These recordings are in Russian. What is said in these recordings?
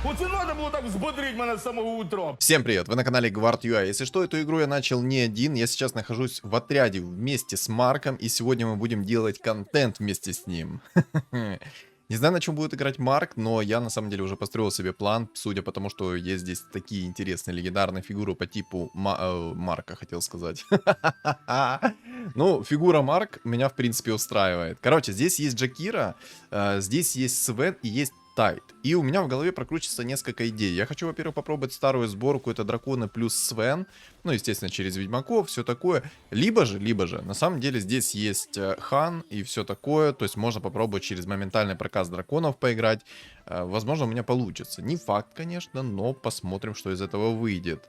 Оце надо було так взбодрить мене з самого утра. Всем привет, вы на канале Guard.ua. Если что, эту игру я начал не один, я сейчас нахожусь в отряде вместе с Марком, и сегодня мы будем делать контент вместе с ним. Не знаю, на чем будет играть Марк, но я на самом деле уже построил себе план, судя по тому, что есть здесь такие интересные легендарные фигуры по типу Марка, хотел сказать. Ну, фигура Марк меня, в принципе, устраивает. Короче, здесь есть Джакира, здесь есть Свен и есть Тайд. И у меня в голове прокручивается несколько идей. Я хочу, во-первых, попробовать старую сборку, это драконы плюс Свен. Ну, естественно, через ведьмаков, все такое. Либо же, на самом деле здесь есть Хан и все такое. То есть можно попробовать через моментальный проказ драконов поиграть. Возможно, у меня получится. Не факт, конечно, но посмотрим, что из этого выйдет.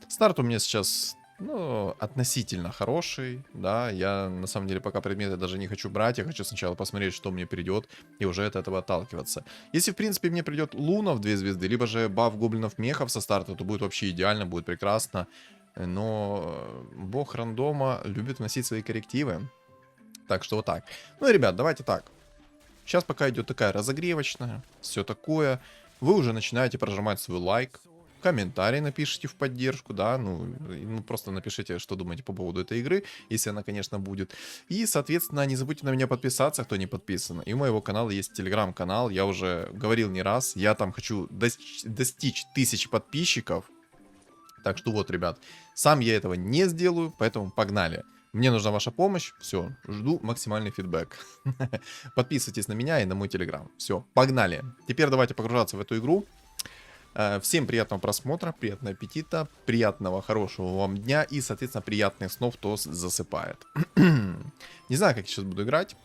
Старт у меня сейчас... Ну, относительно хороший, да, я на самом деле пока предметы даже не хочу брать, я хочу сначала посмотреть, что мне придет, и уже от этого отталкиваться. Если, в принципе, мне придет Луна в 2 звезды, либо же баф гоблинов мехов со старта, то будет вообще идеально, будет прекрасно, но бог рандома любит вносить свои коррективы, так что вот так. Ну, ребят, давайте так, сейчас пока идет такая разогревочная, все такое, вы уже начинаете прожимать свой лайк, комментарий напишите в поддержку, да, ну, просто напишите, что думаете по поводу этой игры, если она, конечно, будет. И, соответственно, не забудьте на меня подписаться, кто не подписан. И у моего канала есть телеграм-канал, я уже говорил не раз, я там хочу достичь 1000 подписчиков. Так что вот, ребят, сам я этого не сделаю, поэтому погнали. Мне нужна ваша помощь, все, жду максимальный фидбэк. Подписывайтесь на меня и на мой телеграм. Все, погнали. Теперь давайте погружаться в эту игру. Всем приятного просмотра, приятного аппетита, приятного, хорошего вам дня и, соответственно, приятных снов, кто засыпает. Не знаю, как я сейчас буду играть.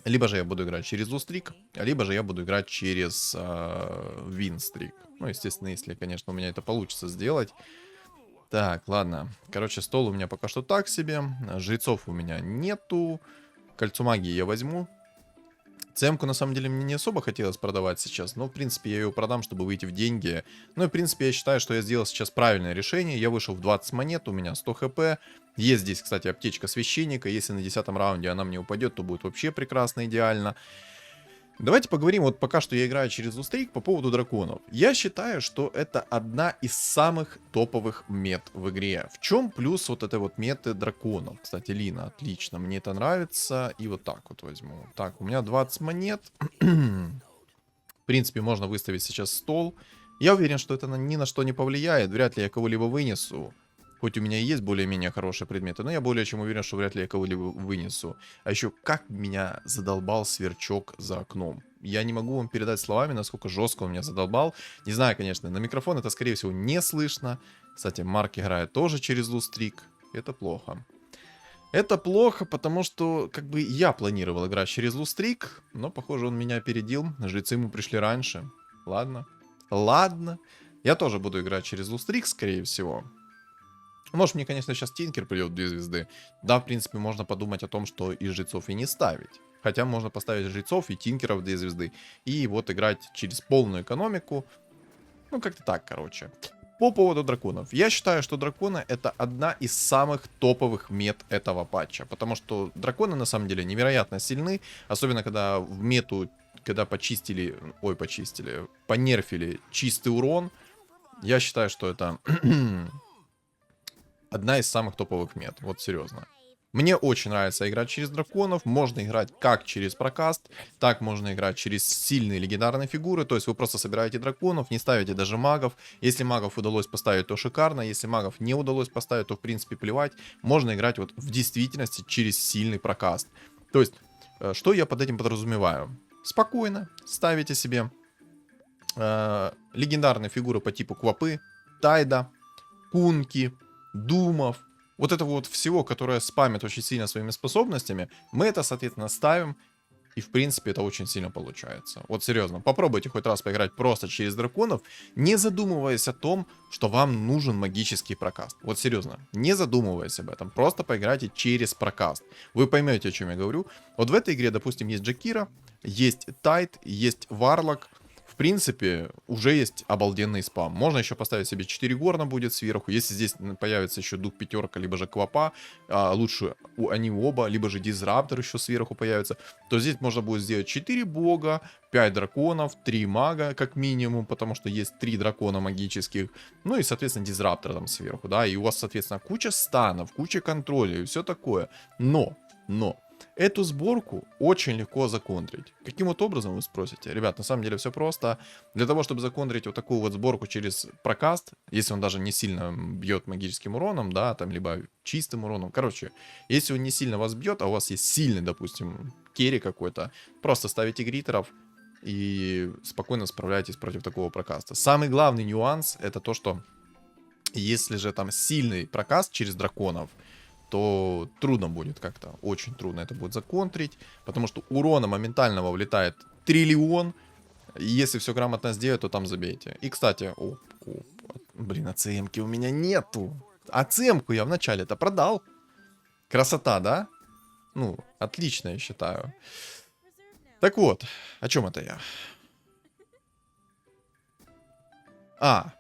Либо же я буду играть через лустрик, либо же я буду играть через винстрик. Ну, естественно, если, конечно, у меня это получится сделать. Так, ладно. Короче, стол у меня пока что так себе. Жрецов у меня нету. Кольцо магии я возьму. ЦМ-ку на самом деле мне не особо хотелось продавать сейчас, но в принципе я ее продам, чтобы выйти в деньги. Ну и в принципе я считаю, что я сделал сейчас правильное решение. Я вышел в 20 монет, у меня 100 хп. Есть здесь, кстати, аптечка священника. Если на 10-м раунде она мне упадет, то будет вообще прекрасно, идеально. Давайте поговорим, вот пока что я играю через лустрик по поводу драконов. Я считаю, что это одна из самых топовых мет в игре. В чем плюс вот этой вот меты драконов? Кстати, Лина, отлично, мне это нравится. И вот так вот возьму. Так, у меня 20 монет. В принципе, можно выставить сейчас стол. Я уверен, что это ни на что не повлияет. Вряд ли я кого-либо вынесу. Хоть у меня и есть более-менее хорошие предметы, но я более чем уверен, что вряд ли я кого-либо вынесу. А еще как меня задолбал сверчок за окном. Я не могу вам передать словами, насколько жестко он меня задолбал. Не знаю, конечно, на микрофон это, скорее всего, не слышно. Кстати, Марк играет тоже через лустрик. Это плохо. Это плохо, потому что, как бы, я планировал играть через лустрик, но, похоже, он меня опередил. Жрецы ему пришли раньше. Ладно. Ладно. Я тоже буду играть через лустрик, скорее всего. Может, мне, конечно, сейчас Тинкер придет в 2 звезды. Да, в принципе, можно подумать о том, что и жрецов и не ставить. Хотя можно поставить жрецов и Тинкера в 2 звезды. И вот играть через полную экономику. Ну, как-то так, короче. По поводу драконов. Я считаю, что драконы это одна из самых топовых мет этого патча. Потому что драконы, на самом деле, невероятно сильны. Особенно, когда в мету, когда почистили... Ой, почистили. Понерфили чистый урон. Я считаю, что это... одна из самых топовых мет, вот серьезно. Мне очень нравится играть через драконов, можно играть как через прокаст, так можно играть через сильные легендарные фигуры, то есть вы просто собираете драконов, не ставите даже магов. Если магов удалось поставить, то шикарно, если магов не удалось поставить, то в принципе плевать. Можно играть вот в действительности через сильный прокаст. То есть, что я под этим подразумеваю? Спокойно ставите себе легендарные фигуры по типу Квапы, Тайда, Кунки, Думов, вот этого вот всего, которое спамит очень сильно своими способностями, мы это, соответственно, ставим, и, в принципе, это очень сильно получается. Вот серьезно, попробуйте хоть раз поиграть просто через драконов, не задумываясь о том, что вам нужен магический прокаст. Вот серьезно, не задумываясь об этом, просто поиграйте через прокаст. Вы поймете, о чем я говорю. Вот в этой игре, допустим, есть Джакира, есть Тайд, есть Варлок. В принципе, уже есть обалденный спам. Можно еще поставить себе 4 горна будет сверху. Если здесь появится еще дух пятерка, либо же квапа, лучше они оба, либо же дизраптор еще сверху появится, то здесь можно будет сделать 4 бога, 5 драконов, 3 мага как минимум, потому что есть 3 дракона магических, ну и, соответственно, дизраптор там сверху, да, и у вас, соответственно, куча станов, куча контроля и все такое. Но, эту сборку очень легко законтрить. Каким вот образом, вы спросите? Ребят, на самом деле все просто. Для того, чтобы законтрить вот такую вот сборку через прокаст, если он даже не сильно бьет магическим уроном, да, там, либо чистым уроном. Короче, если он не сильно вас бьет, а у вас есть сильный, допустим, керри какой-то, просто ставите гритеров и спокойно справляетесь против такого прокаста. Самый главный нюанс это то, что если же там сильный прокаст через драконов, то трудно будет как-то, очень трудно это будет законтрить, потому что урона моментального влетает триллион, и если все грамотно сделать, то там забейте. И, кстати, блин, АЦМки у меня нету, АЦМку я в начале-то продал, красота, да? Ну, отлично, я считаю. Так вот, о чем это я?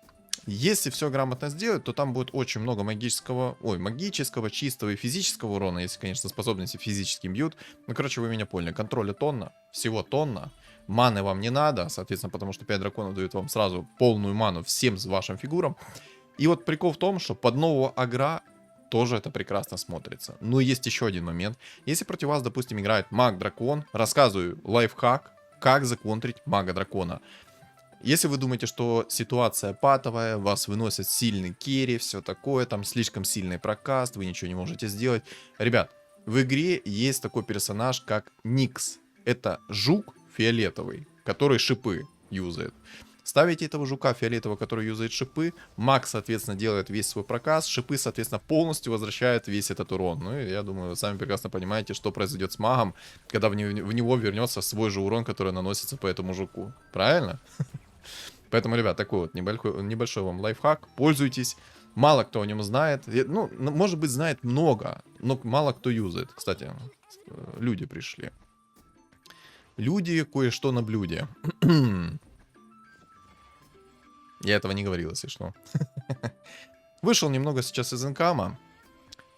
Если все грамотно сделать, то там будет очень много магического, чистого и физического урона, если, конечно, способности физически бьют. Ну, короче, вы меня поняли. Контроля тонна, всего тонна. Маны вам не надо, соответственно, потому что 5 драконов дают вам сразу полную ману всем вашим фигурам. И вот прикол в том, что под нового агра тоже это прекрасно смотрится. Но есть еще один момент. Если против вас, допустим, играет маг-дракон, рассказываю лайфхак, как законтрить мага-дракона. Если вы думаете, что ситуация патовая, вас выносят сильный керри, все такое, там слишком сильный прокаст, вы ничего не можете сделать. Ребят, в игре есть такой персонаж, как Никс. Это жук фиолетовый, который шипы юзает. Ставите этого жука фиолетового, который юзает шипы, маг, соответственно, делает весь свой прокаст, шипы, соответственно, полностью возвращают весь этот урон. Ну, и я думаю, вы сами прекрасно понимаете, что произойдет с магом, когда в него вернется свой же урон, который наносится по этому жуку. Правильно? Поэтому, ребят, такой вот небольшой вам лайфхак. Пользуйтесь. Мало кто о нем знает. Ну, может быть, знает много, но мало кто юзает. Кстати, люди пришли. Люди кое-что на блюде. Я этого не говорил, если что. Вышел немного сейчас из инкама.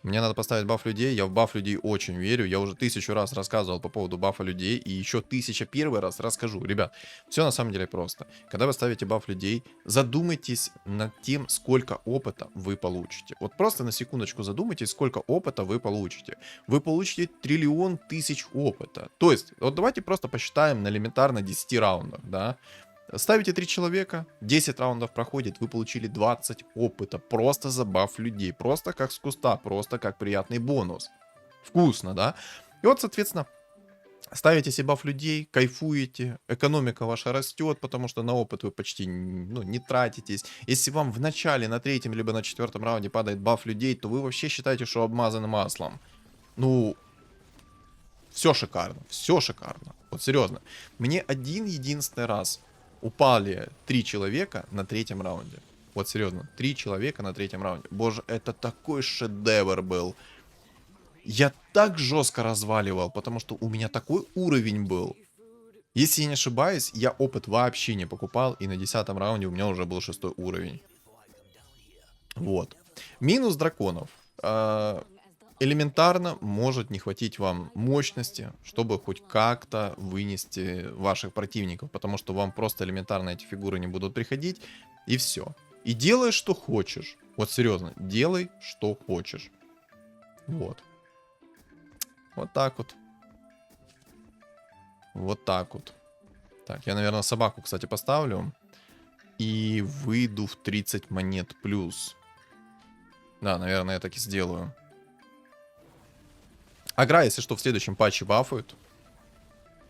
Мне надо поставить баф людей, я в баф людей очень верю, я уже 1000 раз рассказывал по поводу бафа людей, и еще 1001 раз расскажу. Ребят, все на самом деле просто. Когда вы ставите баф людей, задумайтесь над тем, сколько опыта вы получите. Вот просто на секундочку задумайтесь, сколько опыта вы получите. Вы получите 1 000 000 000 опыта. То есть, вот давайте просто посчитаем на элементарно 10 раундах, да. Ставите 3 человека, 10 раундов проходит, вы получили 20 опыта. Просто за баф людей. Просто как с куста, просто как приятный бонус. Вкусно, да? И вот, соответственно, ставите себе баф людей, кайфуете, экономика ваша растет, потому что на опыт вы почти не тратитесь. Если вам в начале, на 3-м, либо на 4-м раунде падает баф людей, то вы вообще считаете, что обмазаны маслом. Ну, все шикарно, все шикарно. Вот серьезно. Мне один единственный раз упали 3 человека на 3-м раунде. Вот серьезно, 3 человека на 3-м раунде. Боже, это такой шедевр был. Я так жестко разваливал, потому что у меня такой уровень был. Если я не ошибаюсь, я опыт вообще не покупал, и на 10-м раунде у меня уже был 6 уровень. Вот. Минус драконов. Элементарно может не хватить вам мощности, чтобы хоть как-то вынести ваших противников, потому что вам просто элементарно эти фигуры не будут приходить, и все. И делай, что хочешь. Вот серьезно, делай, что хочешь. Вот. Вот так вот. Вот так вот. Так, я, наверное, собаку, кстати, поставлю. И выйду в 30 монет плюс. Да, наверное, я так и сделаю. Агра, если что, в следующем патче бафают.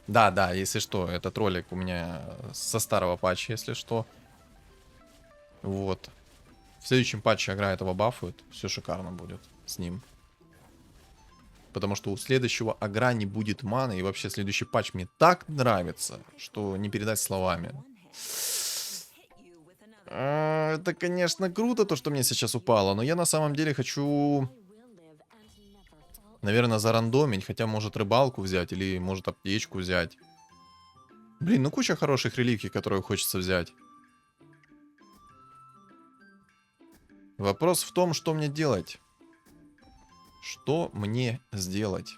Да, если что, этот ролик у меня со старого патча, если что. Вот. В следующем патче Агра этого бафают. Все шикарно будет с ним. Потому что у следующего Агра не будет маны. И вообще следующий патч мне так нравится, что не передать словами. Это, конечно, круто, то, что мне сейчас упало. Но я на самом деле хочу... Наверное, зарандомить, хотя может рыбалку взять или может аптечку взять. Блин, ну куча хороших реликвий, которые хочется взять. Вопрос в том, что мне делать. Что мне сделать?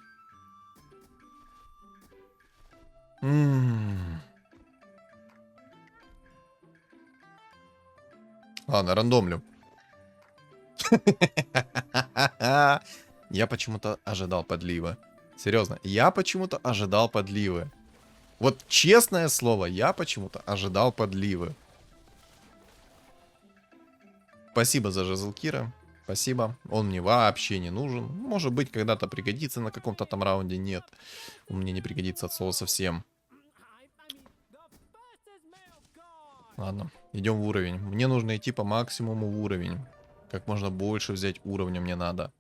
Ладно, рандомлю. Я почему-то ожидал подливы. Серьезно, я почему-то ожидал подливы. Вот честное слово, я почему-то ожидал подливы. Спасибо за жезл Кира. Спасибо. Он мне вообще не нужен. Может быть, когда-то пригодится на каком-то там раунде. Нет. Он мне не пригодится от слова совсем. Ладно, идем в уровень. Мне нужно идти по максимуму в уровень. Как можно больше взять уровня мне надо.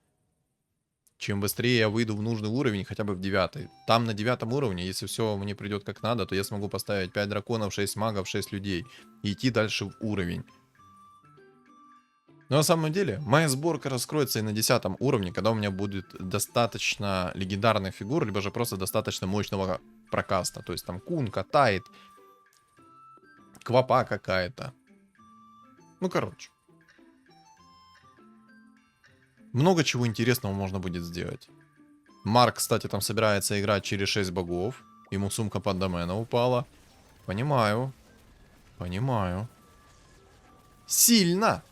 Чем быстрее я выйду в нужный уровень, хотя бы в 9. Там на 9 уровне, если все мне придет как надо, то я смогу поставить 5 драконов, 6 магов, 6 людей. И идти дальше в уровень. Но на самом деле, моя сборка раскроется и на 10 уровне, когда у меня будет достаточно легендарных фигур, либо же просто достаточно мощного прокаста. То есть там кунка, тайт, квапа какая-то. Ну, короче. Много чего интересного можно будет сделать. Марк, кстати, там собирается играть через 6 богов. Ему сумка под домена упала. Понимаю. Понимаю. Сильно!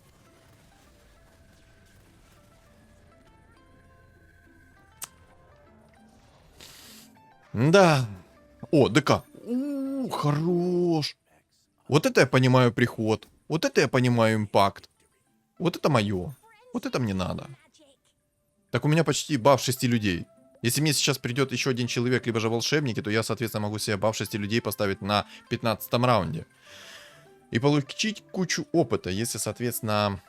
Да. О, ДК. Хорош. Вот это я понимаю приход. Вот это я понимаю импакт. Вот это мое. Вот это мне надо. Так у меня почти баф 6 людей. Если мне сейчас придет еще один человек, либо же волшебники, то я, соответственно, могу себе баф 6 людей поставить на 15 раунде. И получить кучу опыта, если, соответственно,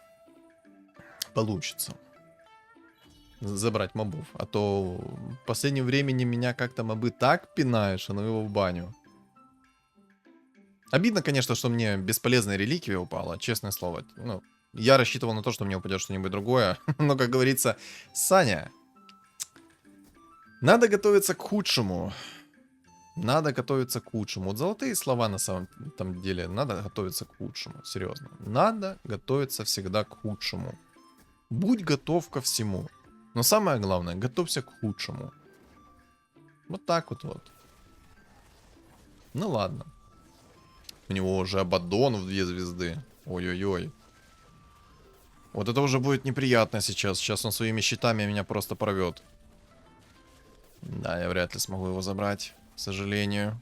получится. Забрать мобов. А то в последнее время меня как-то мобы так пинают, что ну его в баню. Обидно, конечно, что мне бесполезная реликвия упала, честное слово. Ну, я рассчитывал на то, что мне упадет что-нибудь другое. Но, как говорится, Саня, надо готовиться к худшему. Надо готовиться к худшему. Вот золотые слова на самом там деле. Надо готовиться к худшему. Серьезно. Надо готовиться всегда к худшему. Будь готов ко всему. Но самое главное, готовься к худшему. Вот так вот. Ну ладно. У него уже Абаддон в 2 звезды. Ой-ой-ой. Вот это уже будет неприятно сейчас. Сейчас он своими щитами меня просто порвет. Да, я вряд ли смогу его забрать. К сожалению.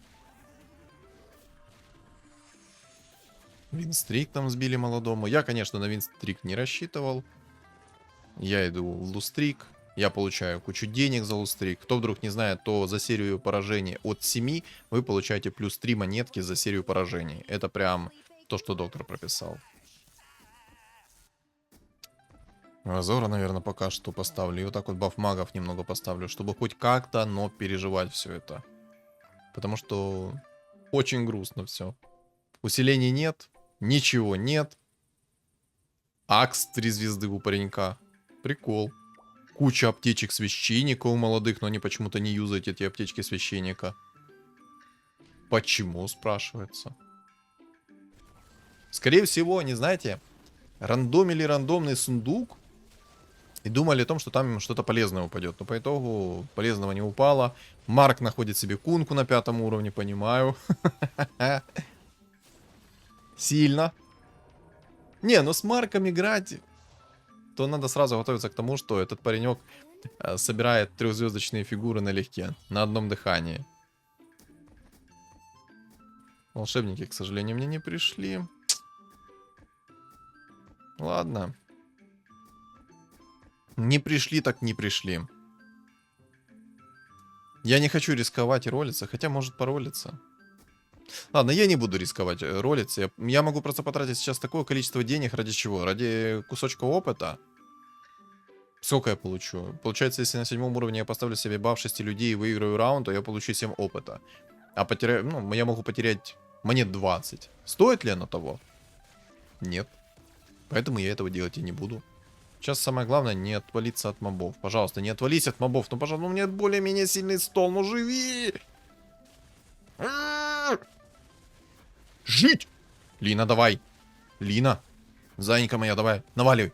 Винстрик там сбили молодому. Я, конечно, на Винстрик не рассчитывал. Я иду в Лустрик. Я получаю кучу денег за Лустрик. Кто вдруг не знает, то за серию поражений от 7 вы получаете плюс 3 монетки за серию поражений. Это прям то, что доктор прописал. Разора, наверное, пока что поставлю. И вот так вот баф магов немного поставлю, чтобы хоть как-то, но переживать все это. Потому что очень грустно все. Усилений нет, ничего нет. Акс 3 звезды у паренька. Прикол. Куча аптечек священника у молодых, но они почему-то не юзают эти аптечки священника. Почему, спрашивается? Скорее всего, они, знаете, рандомили рандомный сундук и думали о том, что там что-то полезное упадет. Но по итогу полезного не упало. Марк находит себе кунку на 5 уровне, понимаю. Сильно. Не, ну с Марком играть, то надо сразу готовиться к тому, что этот паренек собирает 3-звездочные фигуры налегке, на одном дыхании. Волшебники, к сожалению, мне не пришли. Ладно. Не пришли, так не пришли. Я не хочу рисковать и ролиться, хотя может поролиться. Ладно, я не буду рисковать ролиться. Я могу просто потратить сейчас такое количество денег ради чего? Ради кусочка опыта. Сколько я получу? Получается, если на 7 уровне я поставлю себе баф 6 людей и выиграю раунд, то я получу 7 опыта. А потеряю, ну, я могу потерять монет 20. Стоит ли оно того? Нет. Поэтому я этого делать и не буду. Сейчас самое главное не отвалиться от мобов. Пожалуйста, не отвались от мобов. Ну, пожалуйста, у меня более-менее сильный стол. Ну, живи! Жить! Лина, давай. Лина. Зайенька моя, давай. Наваливай.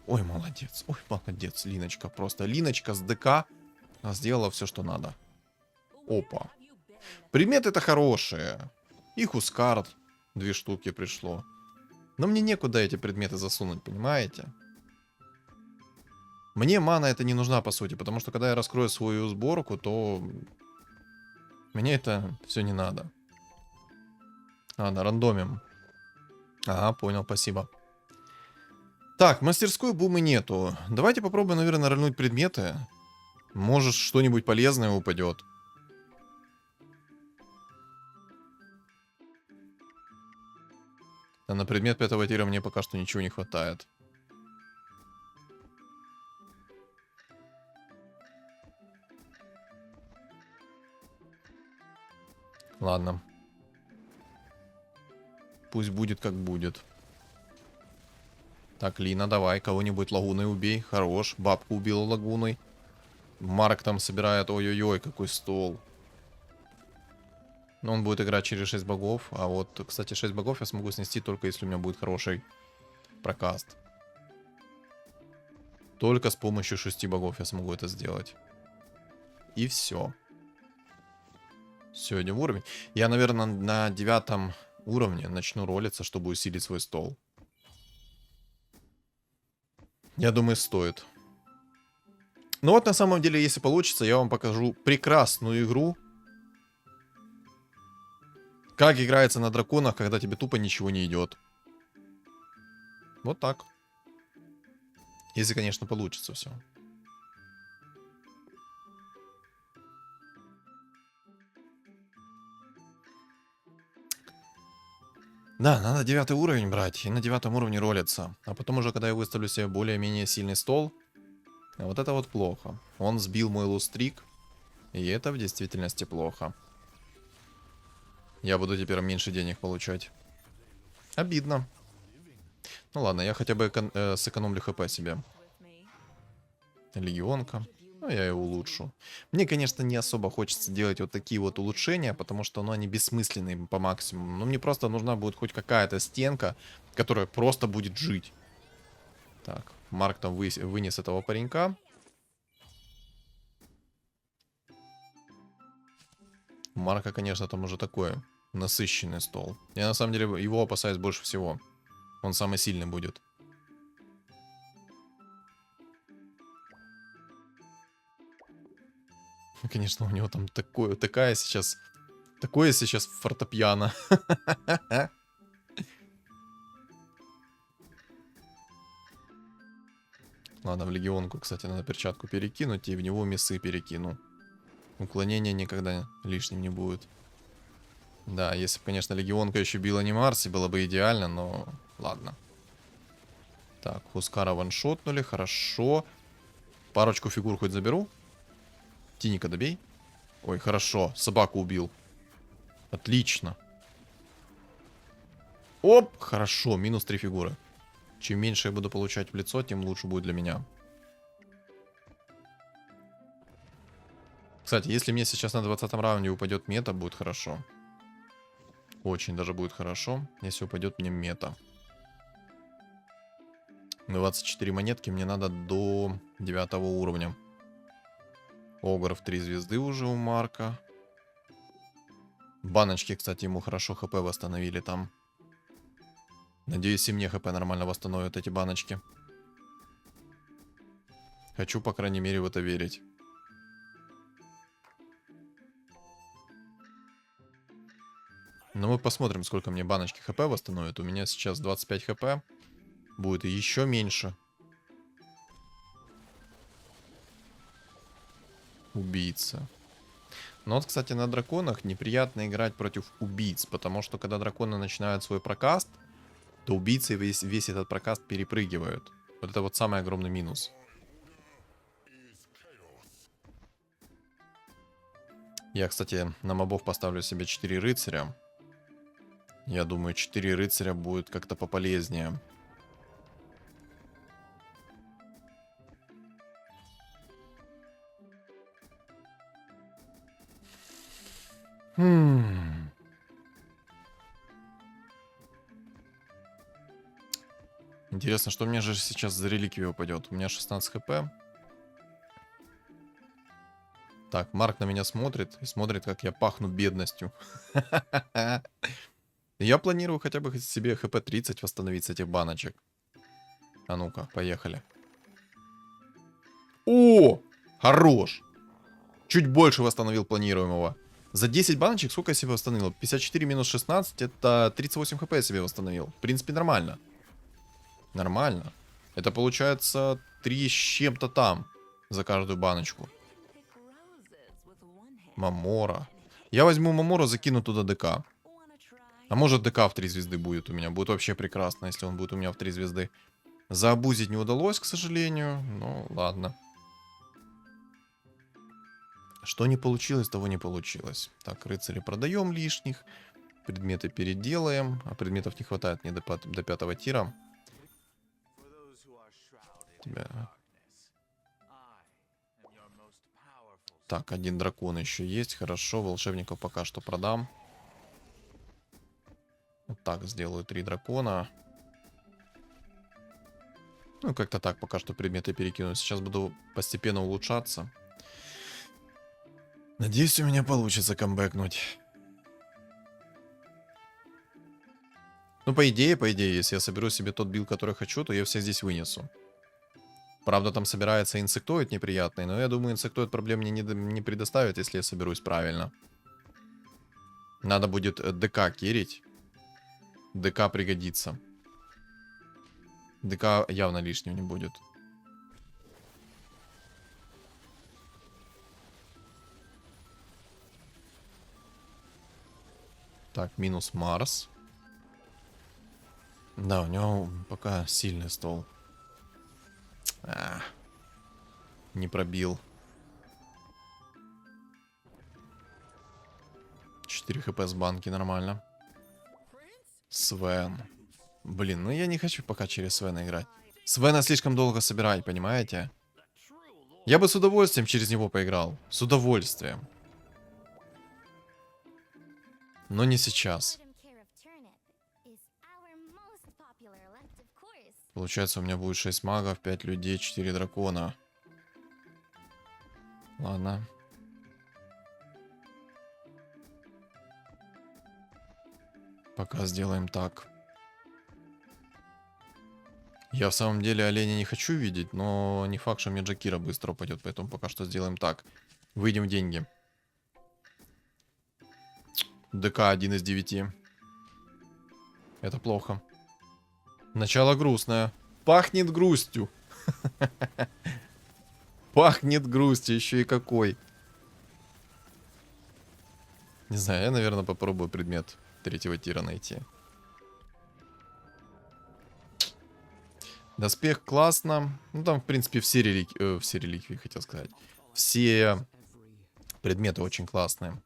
Ой, молодец. Ой, молодец, Линочка. Просто Линочка с ДК сделала все, что надо. Опа. Предметы-то хорошие. И Хускард. 2 штуки пришло. Но мне некуда эти предметы засунуть, понимаете? Мне мана это не нужна, по сути. Потому что когда я раскрою свою сборку, то... Мне это все не надо. Ладно, рандомим. Ага, понял, спасибо. Так, мастерской бумы нету. Давайте попробуем, наверное, рольнуть предметы. Может, что-нибудь полезное упадет. А на предмет 5-го тира мне пока что ничего не хватает. Ладно. Пусть будет как будет. Так, Лина, давай, кого-нибудь лагуной убей. Хорош, бабку убила лагуной. Марк там собирает, ой-ой-ой, какой стол. Но он будет играть через 6 богов. А вот, кстати, 6 богов я смогу снести только если у меня будет хороший прокаст. Только с помощью 6 богов я смогу это сделать. И все. Все, идем в уровень. Я, наверное, на 9 уровне начну ролиться, чтобы усилить свой стол. Я думаю, стоит. Ну вот, на самом деле, если получится, я вам покажу прекрасную игру. Как играется на драконах, когда тебе тупо ничего не идет. Вот так. Если, конечно, получится все. Да, надо 9 уровень брать и на 9 уровне ролиться. А потом уже, когда я выставлю себе более-менее сильный стол, вот это вот плохо. Он сбил мой лустрик, и это в действительности плохо. Я буду теперь меньше денег получать. Обидно. Ну ладно, я хотя бы сэкономлю хп себе. Легионка. Ну, я ее улучшу. Мне, конечно, не особо хочется делать вот такие вот улучшения, потому что, ну, они бессмысленные по максимуму. Но мне просто нужна будет хоть какая-то стенка, которая просто будет жить. Так, Марк там вынес этого паренька. У Марка, конечно, там уже такой насыщенный стол. Я, на самом деле, его опасаюсь больше всего. Он самый сильный будет. Конечно, у него там такое сейчас фортепиано. Ладно, в легионку, кстати, надо перчатку перекинуть и в него мясы перекину. Уклонение никогда лишним не будет. Да, если бы, конечно, легионка еще била не Марси, было бы идеально, но ладно. Так, Хускара ваншотнули, хорошо. Парочку фигур хоть заберу. Тиника добей. Ой, хорошо, собаку убил. Отлично. Оп, хорошо, минус 3 фигуры. Чем меньше я буду получать в лицо, тем лучше будет для меня. Кстати, если мне сейчас на 20 раунде упадет мета, будет хорошо. Очень даже будет хорошо, если упадет мне мета. 24 монетки мне надо до 9 уровня. Огров 3 звезды уже у Марка. Баночки, кстати, ему хорошо хп восстановили там. Надеюсь, и мне хп нормально восстановят эти баночки. Хочу, по крайней мере, в это верить. Но мы посмотрим, сколько мне баночки хп восстановят. У меня сейчас 25 хп. Будет еще меньше. Убийца. Но вот, кстати, на драконах неприятно играть против убийц. Потому что, когда драконы начинают свой прокаст, то убийцы весь этот прокаст перепрыгивают. Вот это вот самый огромный минус. Я, кстати, на мобов поставлю себе 4 рыцаря. Я думаю, 4 рыцаря будет как-то пополезнее. Интересно, что мне же сейчас за реликвию упадет? У меня 16 хп. Так, Марк на меня смотрит и смотрит, как я пахну бедностью. Я планирую хотя бы себе хп 30 восстановить с этих баночек. А ну-ка, поехали. О! Хорош! Чуть больше восстановил планируемого. За 10 баночек сколько я себе восстановил? 54 минус 16, это 38 хп я себе восстановил. В принципе, нормально. Нормально. Это получается 3 с чем-то там за каждую баночку. Мамора. Я возьму Мамора, закину туда ДК. А может ДК в 3 звезды будет у меня. Будет вообще прекрасно, если он будет у меня в 3 звезды. Заобузить не удалось, к сожалению. Ну, ладно. Что не получилось, того не получилось. Так, рыцари продаем лишних. Предметы переделаем. А предметов не хватает мне до 5 тира. Тебя... Так, один дракон еще есть. Хорошо, волшебников пока что продам. Вот так сделаю 3 дракона. Ну, как-то так пока что предметы перекину. Сейчас буду постепенно улучшаться. Надеюсь, у меня получится камбэкнуть. Ну, по идее, если я соберу себе тот билд, который хочу, то я все здесь вынесу. Правда, там собирается инсектоид неприятный, но я думаю, инсектоид проблем мне не предоставит, если я соберусь правильно. Надо будет ДК керить. ДК пригодится. ДК явно лишним не будет. Так, минус Марс. Да, у него пока сильный стол. Не пробил. 4 хп с банки, нормально. Свен. Блин, ну я не хочу пока через Свена играть. Свена слишком долго собирать, понимаете? Я бы с удовольствием через него поиграл. С удовольствием. Но не сейчас. Получается, у меня будет 6 магов, 5 людей, 4 дракона. Ладно. Пока сделаем так. Я в самом деле оленя не хочу видеть, но не факт, что мне Джакира быстро упадет, поэтому пока что сделаем так. Выйдем в деньги. ДК 1 из 9. Это плохо. Начало грустное. Пахнет грустью. Пахнет грустью, еще и какой. Не знаю, я, наверное, попробую предмет 3-го тира найти. Доспех классно. Ну, там, в принципе, все реликвии, хотел сказать. Все предметы очень классные.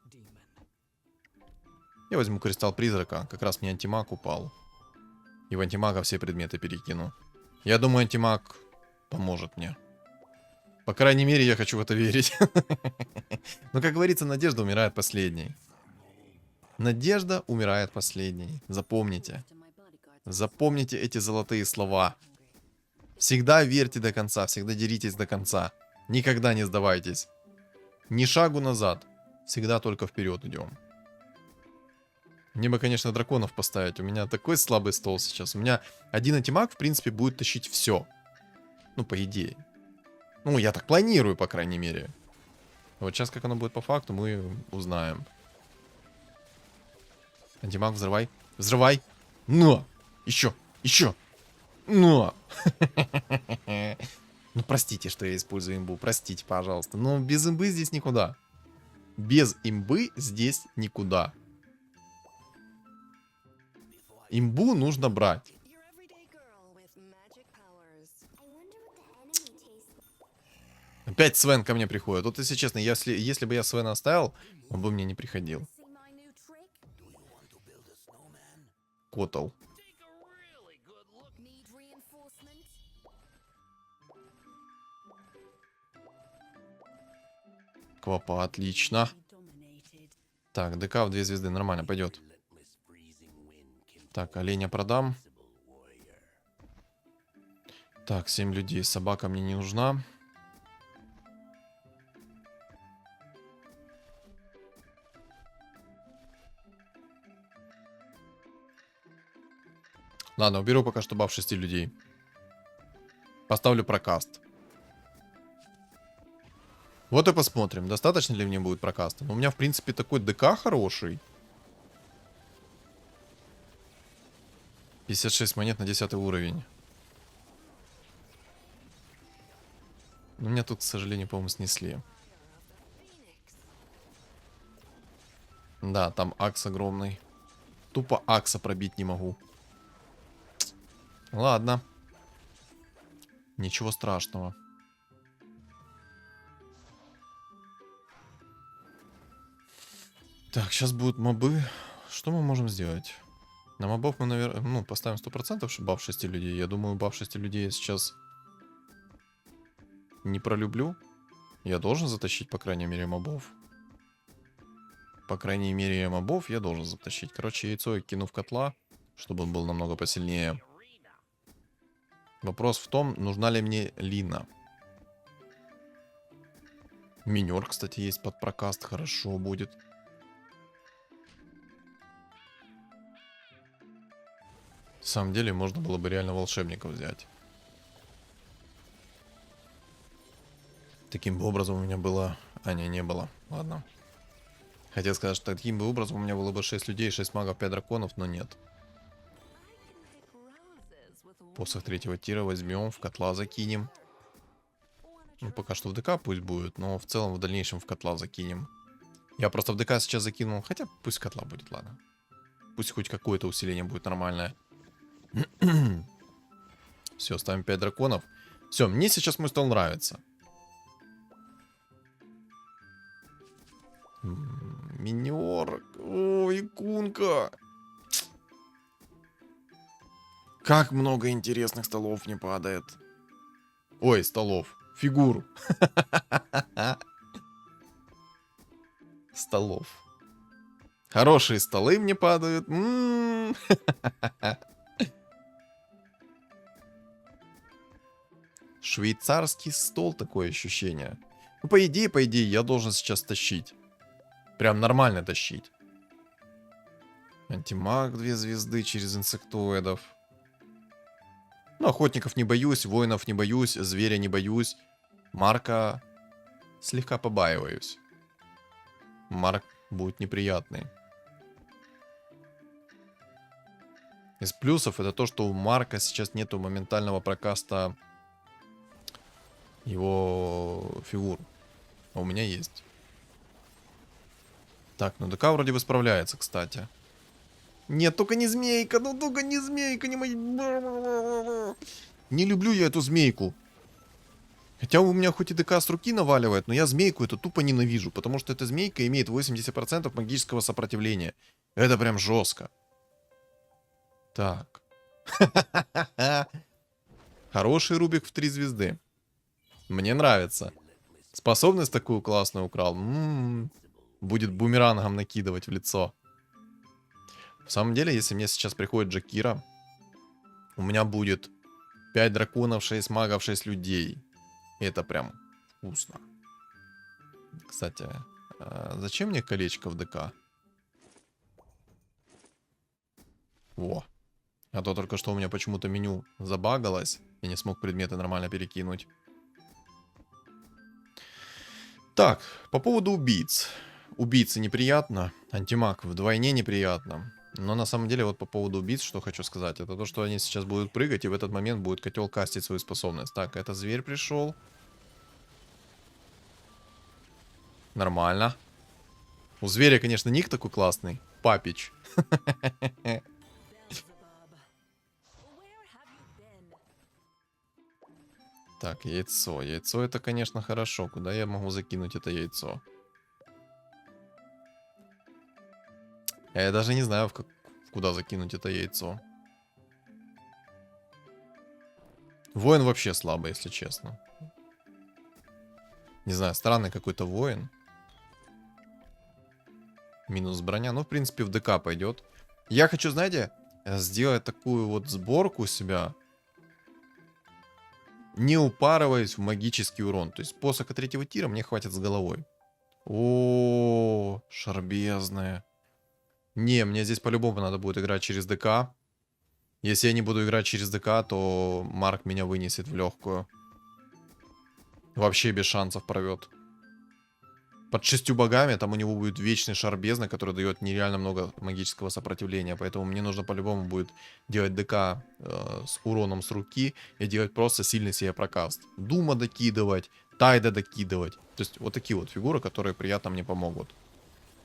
Я возьму кристалл призрака. Как раз мне антимаг упал. И в антимага все предметы перекину. Я думаю, антимаг поможет мне. По крайней мере, я хочу в это верить. Но, как говорится, надежда умирает последней. Надежда умирает последней. Запомните. Запомните эти золотые слова. Всегда верьте до конца, всегда деритесь до конца. Никогда не сдавайтесь. Ни шагу назад. Всегда только вперед идем. Мне бы, конечно, драконов поставить. У меня такой слабый стол сейчас. У меня один антимаг, в принципе, будет тащить все. Ну, по идее. Ну, я так планирую, по крайней мере. Вот сейчас, как оно будет по факту, мы узнаем. Антимаг, взрывай. Взрывай. Но! Еще! Еще! Но! Ну, простите, что я использую имбу. Простите, пожалуйста. Но без имбы здесь никуда. Без имбы здесь никуда. Имбу нужно брать. Опять Свен ко мне приходит. Вот, если честно, если бы я Свена оставил, он бы мне не приходил. Котл. Квапа, отлично. Так, ДК в 2 звезды, нормально, пойдет. Так, оленя продам. Так, 7 людей. Собака мне не нужна. Ладно, уберу пока что баф 6 людей. Поставлю прокаст. Вот и посмотрим, достаточно ли мне будет прокаста. Но у меня, в принципе, такой ДК хороший. 56 монет на 10 уровень. Но меня тут, к сожалению, по-моему, снесли. Да, там акс огромный. Тупо акса пробить не могу. Ладно. Ничего страшного. Так, сейчас будут мобы. Что мы можем сделать? На мобов мы, наверное, ну, поставим 100%, что баф 6 людей. Я думаю, баф 6 людей я сейчас не пролюблю. Я должен затащить, по крайней мере, мобов. По крайней мере, мобов я должен затащить. Короче, яйцо я кину в котла, чтобы он был намного посильнее. Вопрос в том, нужна ли мне Лина. Минер, кстати, есть под прокаст. Хорошо будет. На самом деле, можно было бы реально волшебников взять. Таким бы образом у меня было... А, не было. Ладно. Хотел сказать, что таким бы образом у меня было бы 6 людей, 6 магов, 5 драконов, но нет. Посох 3-го тира возьмем, в котла закинем. Ну, пока что в ДК пусть будет, но в целом в дальнейшем в котла закинем. Я просто в ДК сейчас закинул, хотя пусть котла будет, ладно. Пусть хоть какое-то усиление будет нормальное. Все, ставим 5 драконов. Все, мне сейчас мой стол нравится. Миньор. Ой, икунка. Как много интересных столов не падает. Ой, столов. Фигур. Столов. Хорошие столы мне падают. Швейцарский стол, такое ощущение. Ну, по идее, я должен сейчас тащить. Прям нормально тащить. Антимаг 2 звезды через инсектоидов. Ну, охотников не боюсь, воинов не боюсь, зверя не боюсь. Марка слегка побаиваюсь. Марк будет неприятный. Из плюсов это то, что у Марка сейчас нету моментального прокаста его фигур. А у меня есть. Так, ну ДК вроде бы справляется, кстати. Нет, только не змейка, ну только не змейка, не мои... Не люблю я эту змейку. Хотя у меня хоть и ДК с руки наваливает, но я змейку эту тупо ненавижу, потому что эта змейка имеет 80% магического сопротивления. Это прям жестко. Так. Хороший рубик в 3 звезды. Мне нравится. Способность такую классную украл. Будет бумерангом накидывать в лицо. В самом деле, если мне сейчас приходит Джакира, у меня будет 5 драконов, 6 магов, 6 людей. И это прям вкусно. Кстати, зачем мне колечко в ДК? Во. А то только что у меня почему-то меню забагалось. И не смог предметы нормально перекинуть. Так, по поводу убийц. Убийцы неприятно. Антимаг вдвойне неприятно. Но на самом деле вот по поводу убийц, что хочу сказать. Это то, что они сейчас будут прыгать. И в этот момент будет котел кастить свою способность. Так, это зверь пришел. Нормально. У зверя, конечно, ник такой классный. Папич. Так, яйцо. Яйцо это, конечно, хорошо. Куда я могу закинуть это яйцо? Я даже не знаю, куда закинуть это яйцо. Воин вообще слабый, если честно. Не знаю, странный какой-то воин. Минус броня. Ну, в принципе, в ДК пойдет. Я хочу, знаете, сделать такую вот сборку у себя. не упарываясь в магический урон. То есть посоха третьего тира мне хватит с головой. О, шарбезная. Не, мне здесь по-любому надо будет играть через ДК. Если я не буду играть через ДК, то Марк меня вынесет в легкую. Вообще без шансов порвет. Под 6 богами там у него будет вечный шар бездны, который дает нереально много магического сопротивления. Поэтому мне нужно по-любому будет делать ДК с уроном с руки и делать просто сильный себе прокаст. Дума докидывать, Тайда докидывать. То есть вот такие вот фигуры, которые приятно мне помогут.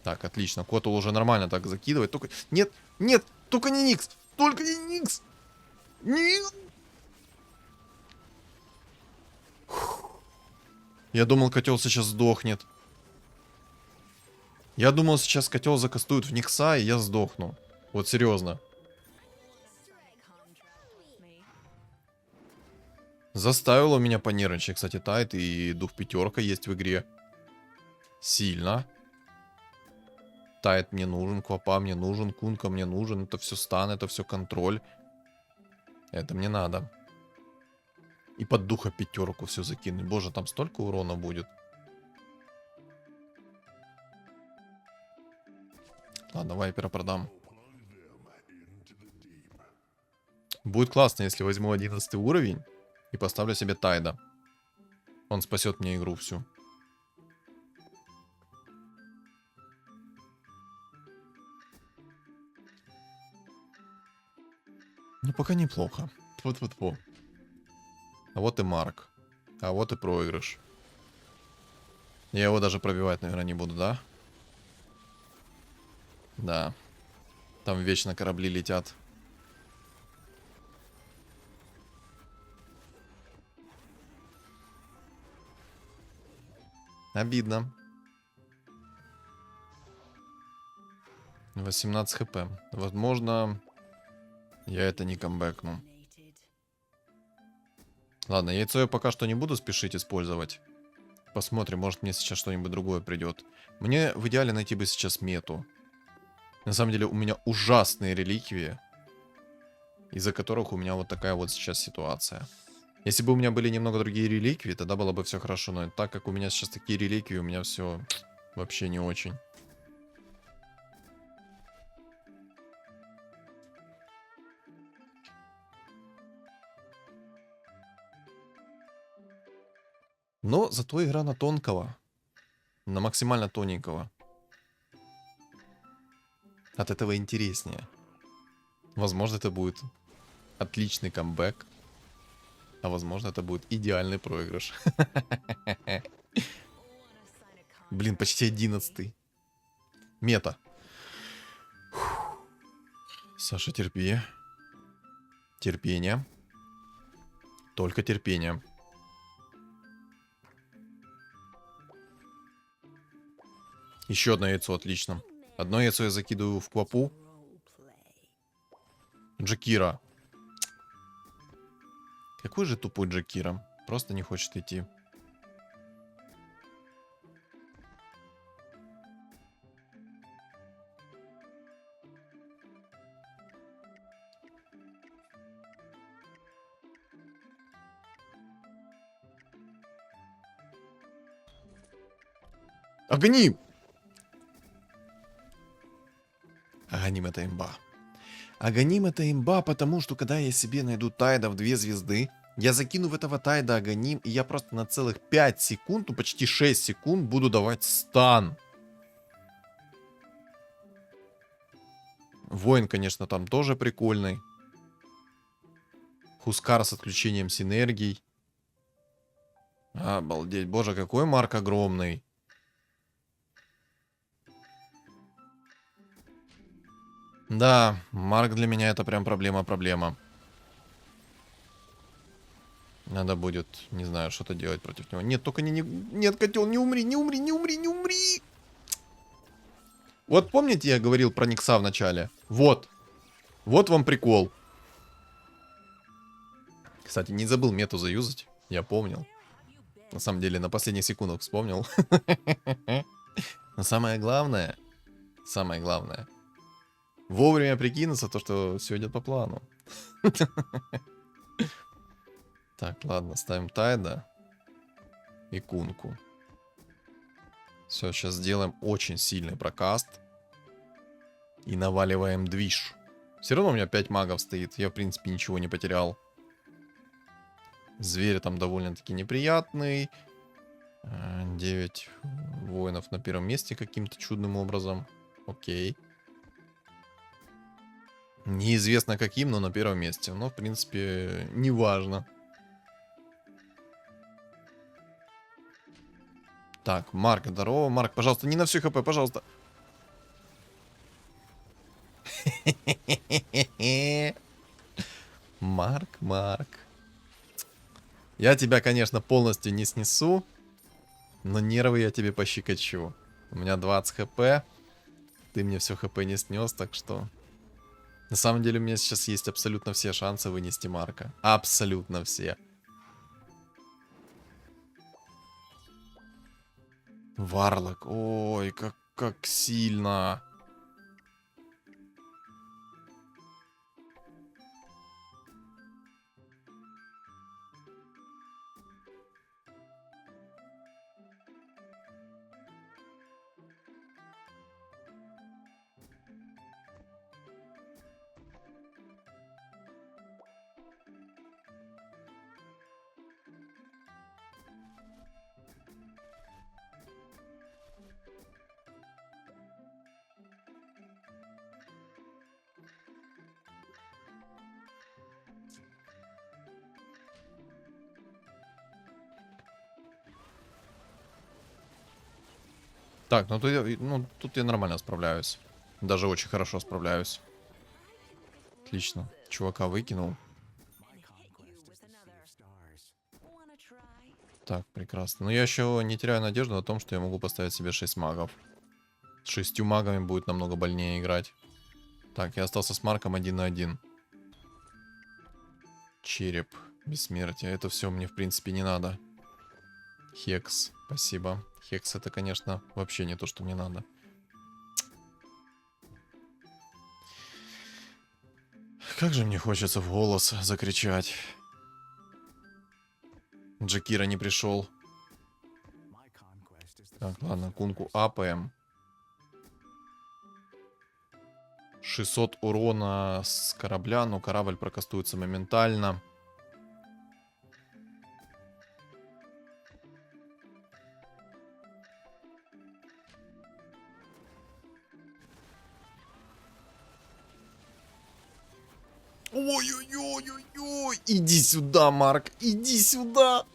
Так, отлично. Котл уже нормально так закидывает. Только... Нет, нет, только не Никс. Только не Никс. Нет. Я думал, котел сейчас сдохнет. Я думал, сейчас котел закастует в Никса, и я сдохну. Вот серьезно. Заставило меня понервничать. Кстати, Тайт и Дух Пятерка есть в игре. Сильно. Тайт мне нужен, Квапа мне нужен, Кунка мне нужен. Это все стан, это все контроль. Это мне надо. И под Духа Пятерку все закинуть. Боже, там столько урона будет. Ладно, Вайпера продам. Будет классно, если возьму 11 уровень и поставлю себе Тайда. Он спасет мне игру всю. Ну, пока неплохо. Вот-вот-вот. А вот и Марк. А вот и проигрыш. Я его даже пробивать, наверное, не буду, да? Да. Там вечно корабли летят. Обидно. 18 хп. Возможно, я это не камбэкну. Ладно, яйцо я пока что не буду спешить использовать. Посмотрим, может мне сейчас что-нибудь другое придет. Мне в идеале найти бы сейчас мету. На самом деле у меня ужасные реликвии, из-за которых у меня вот такая вот сейчас ситуация. Если бы у меня были немного другие реликвии, тогда было бы все хорошо. Но так как у меня сейчас такие реликвии, у меня все вообще не очень. Но зато игра на тонкого. На максимально тоненького. От этого интереснее. Возможно, это будет отличный камбэк. А возможно, это будет идеальный проигрыш. Блин, почти 11. Мета. Саша, терпи. Терпение. Только терпение. Еще одно яйцо, отлично. Одно яйцо я закидываю в Квапу. Джакира. Какой же тупой Джакира. Просто не хочет идти. Агоним! Аганим это имба. Аганим это имба, потому что когда я себе найду Тайда в 2 звезды, я закину в этого Тайда Аганим, и я просто на целых 5 секунд, ну почти 6 секунд буду давать стан. Воин, конечно, там тоже прикольный. Хускар с отключением синергий. Обалдеть, боже, какой Марк огромный. Да, Марк для меня это прям проблема. Надо будет, не знаю, что-то делать против него. Нет, только Нет, котел, не умри, не умри, не умри, не умри! Вот помните, я говорил про Никса в начале? Вот. Вот вам прикол. Кстати, не забыл мету заюзать. Я помнил. На самом деле, на последних секундах вспомнил. Но самое главное, вовремя прикинуться, то, что все идет по плану. Так, ладно, ставим Тайда и Кунку. Все, сейчас сделаем очень сильный прокаст. И наваливаем движ. Все равно у меня 5 магов стоит. Я, в принципе, ничего не потерял. Зверь там довольно-таки неприятный. 9 воинов на первом месте каким-то чудным образом. Окей. Неизвестно каким, но на первом месте. Но, в принципе, не важно. Так, Марк, здорово. Марк, пожалуйста, не на все хп, пожалуйста. Марк. Я тебя, конечно, полностью не снесу. Но нервы я тебе пощекочу. У меня 20 хп. Ты мне все хп не снес, так что... На самом деле у меня сейчас есть абсолютно все шансы вынести Марка. Абсолютно все. Варлок. Ой, как сильно. Так, тут я нормально справляюсь. Даже очень хорошо справляюсь. Отлично. Чувака выкинул. Так, прекрасно. Но я еще не теряю надежду на том, что я могу поставить себе 6 магов. С 6 магами будет намного больнее играть. Так, я остался с Марком 1 на 1. Череп. Бессмертие. Это все мне, в принципе, не надо. Хекс. Спасибо. Хекс это, конечно, вообще не то, что мне надо. Как же мне хочется в голос закричать. Джакира не пришел. Так, ладно, Кунку апаем. 600 урона с корабля, но корабль прокастуется моментально. Ой-ой-ой-ой-ой! Иди сюда, Марк, иди сюда!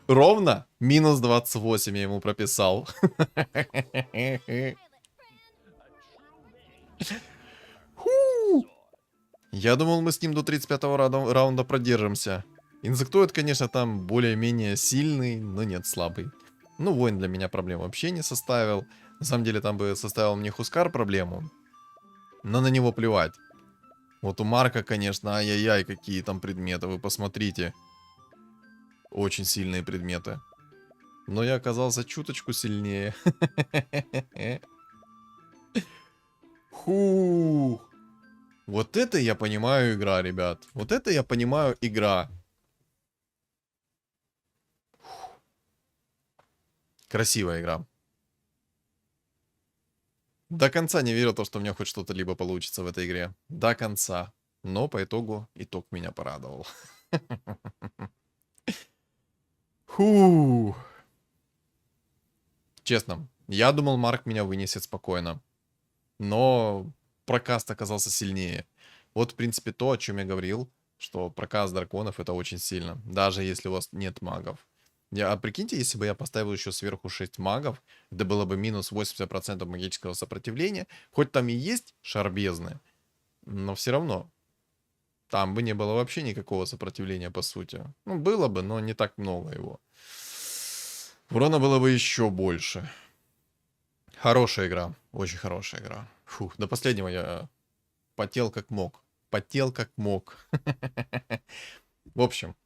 Ровно минус 28 я ему прописал. Я думал, мы с ним до 35-го раунда продержимся. Инсектоид, конечно, там более-менее сильный, но нет, слабый. Ну, воин для меня проблем вообще не составил. На самом деле, там бы составил мне Хускар проблему. Но на него плевать. Вот у Марка, конечно, ай-яй-яй, какие там предметы, вы посмотрите. Очень сильные предметы. Но я оказался чуточку сильнее. Фух. Вот это я понимаю игра, ребят. Вот это я понимаю игра. Красивая игра. До конца не верил, что у меня хоть что-то либо получится в этой игре. До конца. Но по итогу, итог меня порадовал. Фу. Честно, я думал, Марк меня вынесет спокойно. Но прокаст оказался сильнее. Вот, в принципе, то, о чем я говорил, что прокаст драконов это очень сильно. Даже если у вас нет магов. А прикиньте, если бы я поставил еще сверху 6 магов, это было бы минус 80% магического сопротивления. Хоть там и есть шар бездны, но все равно. Там бы не было вообще никакого сопротивления, по сути. Ну, было бы, но не так много его. Урона было бы еще больше. Хорошая игра. Очень хорошая игра. Фух, до последнего я потел как мог. Потел как мог. В общем,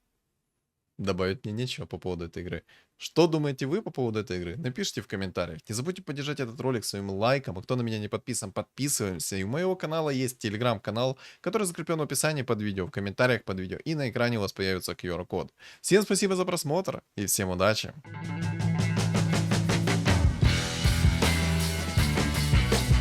Добавить мне нечего по поводу этой игры. Что думаете вы по поводу этой игры? Напишите в комментариях. Не забудьте поддержать этот ролик своим лайком. И кто на меня не подписан, подписываемся. И у моего канала есть телеграм-канал, который закреплен в описании под видео, в комментариях под видео. И на экране у вас появится QR-код. Всем спасибо за просмотр и всем удачи.